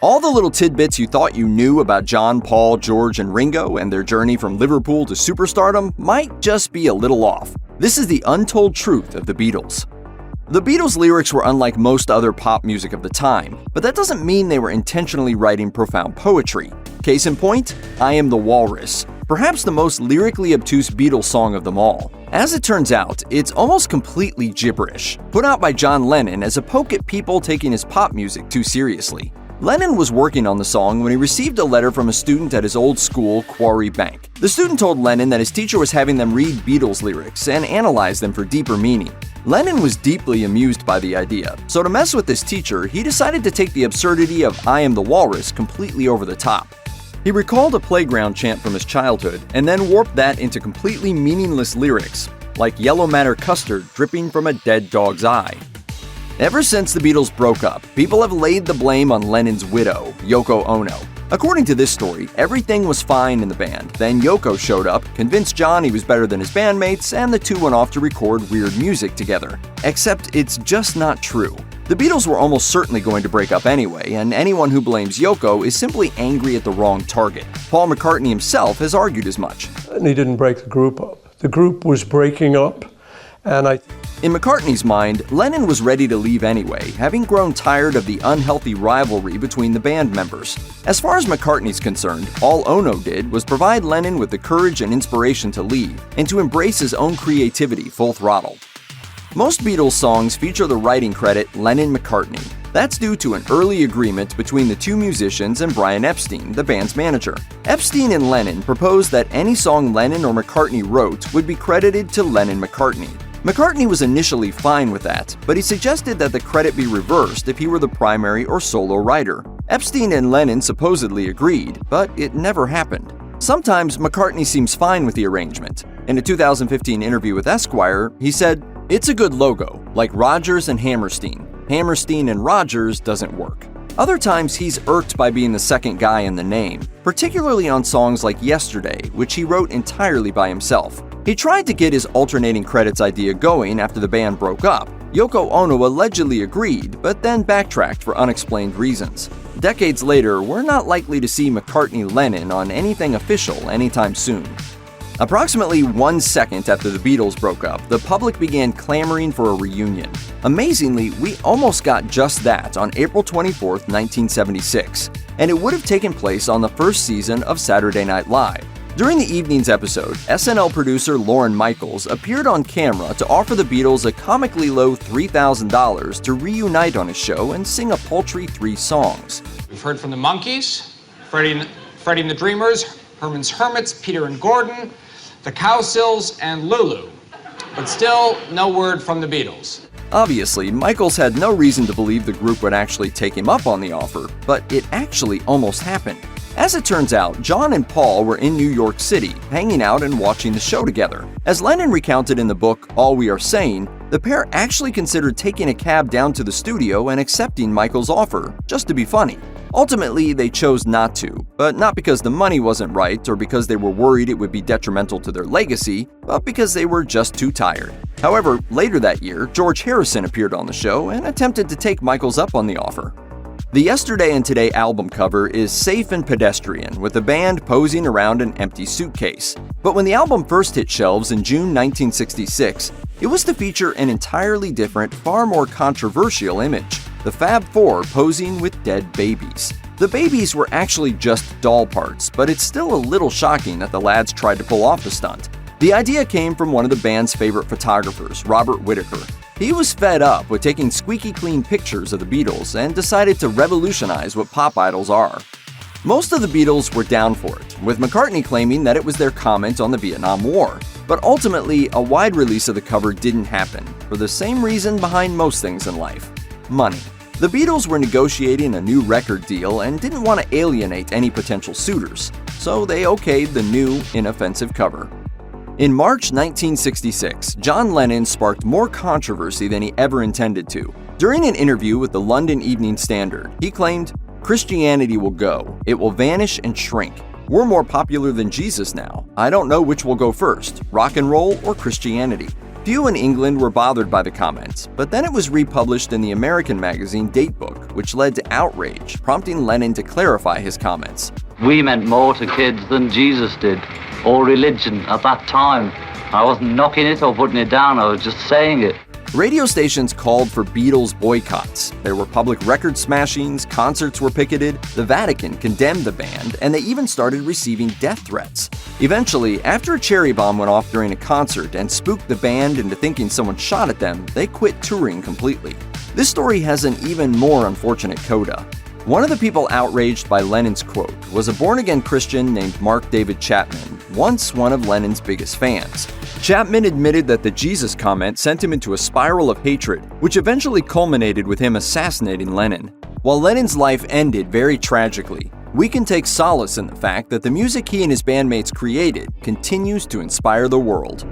All the little tidbits you thought you knew about John, Paul, George, and Ringo and their journey from Liverpool to superstardom might just be a little off. This is the untold truth of the Beatles. The Beatles' lyrics were unlike most other pop music of the time, but that doesn't mean they were intentionally writing profound poetry. Case in point, I Am the Walrus, perhaps the most lyrically obtuse Beatles song of them all. As it turns out, it's almost completely gibberish, put out by John Lennon as a poke at people taking his pop music too seriously. Lennon was working on the song when he received a letter from a student at his old school, Quarry Bank. The student told Lennon that his teacher was having them read Beatles lyrics and analyze them for deeper meaning. Lennon was deeply amused by the idea, so to mess with this teacher, he decided to take the absurdity of I Am the Walrus completely over the top. He recalled a playground chant from his childhood and then warped that into completely meaningless lyrics, like yellow matter custard dripping from a dead dog's eye. Ever since the Beatles broke up, people have laid the blame on Lennon's widow, Yoko Ono. According to this story, everything was fine in the band. Then Yoko showed up, convinced John he was better than his bandmates, and the two went off to record weird music together. Except it's just not true. The Beatles were almost certainly going to break up anyway, and anyone who blames Yoko is simply angry at the wrong target. Paul McCartney himself has argued as much. And he didn't break the group up. The group was breaking up, and In McCartney's mind, Lennon was ready to leave anyway, having grown tired of the unhealthy rivalry between the band members. As far as McCartney's concerned, all Ono did was provide Lennon with the courage and inspiration to leave, and to embrace his own creativity full throttle. Most Beatles songs feature the writing credit Lennon-McCartney. That's due to an early agreement between the two musicians and Brian Epstein, the band's manager. Epstein and Lennon proposed that any song Lennon or McCartney wrote would be credited to Lennon-McCartney. McCartney was initially fine with that, but he suggested that the credit be reversed if he were the primary or solo writer. Epstein and Lennon supposedly agreed, but it never happened. Sometimes McCartney seems fine with the arrangement. In a 2015 interview with Esquire, he said, "It's a good logo, like Rodgers and Hammerstein. Hammerstein and Rodgers doesn't work." Other times he's irked by being the second guy in the name, particularly on songs like Yesterday, which he wrote entirely by himself. He tried to get his alternating credits idea going after the band broke up. Yoko Ono allegedly agreed, but then backtracked for unexplained reasons. Decades later, we're not likely to see McCartney-Lennon on anything official anytime soon. Approximately 1 second after the Beatles broke up, the public began clamoring for a reunion. Amazingly, we almost got just that on April 24, 1976, and it would have taken place on the first season of Saturday Night Live. During the evening's episode, SNL producer Lorne Michaels appeared on camera to offer the Beatles a comically low $3,000 to reunite on his show and sing a paltry 3 songs. We've heard from the Monkees, Freddie and the Dreamers, Herman's Hermits, Peter and Gordon, the Cowsills, and Lulu. But still, no word from the Beatles. Obviously, Michaels had no reason to believe the group would actually take him up on the offer, but it actually almost happened. As it turns out, John and Paul were in New York City, hanging out and watching the show together. As Lennon recounted in the book All We Are Saying, the pair actually considered taking a cab down to the studio and accepting Michaels' offer, just to be funny. Ultimately, they chose not to, but not because the money wasn't right or because they were worried it would be detrimental to their legacy, but because they were just too tired. However, later that year, George Harrison appeared on the show and attempted to take Michaels up on the offer. The Yesterday and Today album cover is safe and pedestrian, with the band posing around an empty suitcase. But when the album first hit shelves in June 1966, it was to feature an entirely different, far more controversial image: the Fab Four posing with dead babies. The babies were actually just doll parts, but it's still a little shocking that the lads tried to pull off the stunt. The idea came from one of the band's favorite photographers, Robert Whittaker. He was fed up with taking squeaky clean pictures of the Beatles and decided to revolutionize what pop idols are. Most of the Beatles were down for it, with McCartney claiming that it was their comment on the Vietnam War. But ultimately, a wide release of the cover didn't happen, for the same reason behind most things in life: money. The Beatles were negotiating a new record deal and didn't want to alienate any potential suitors, so they okayed the new, inoffensive cover. In March 1966, John Lennon sparked more controversy than he ever intended to. During an interview with the London Evening Standard, he claimed, "Christianity will go. It will vanish and shrink. We're more popular than Jesus now. I don't know which will go first, rock and roll or Christianity." Few in England were bothered by the comments, but then it was republished in the American magazine Datebook, which led to outrage, prompting Lennon to clarify his comments. We meant more to kids than Jesus did, or religion at that time. I wasn't knocking it or putting it down, I was just saying it. Radio stations called for Beatles boycotts. There were public record smashings, concerts were picketed, the Vatican condemned the band, and they even started receiving death threats. Eventually, after a cherry bomb went off during a concert and spooked the band into thinking someone shot at them, they quit touring completely. This story has an even more unfortunate coda. One of the people outraged by Lennon's quote was a born-again Christian named Mark David Chapman, once one of Lennon's biggest fans. Chapman admitted that the Jesus comment sent him into a spiral of hatred, which eventually culminated with him assassinating Lennon. While Lennon's life ended very tragically, we can take solace in the fact that the music he and his bandmates created continues to inspire the world.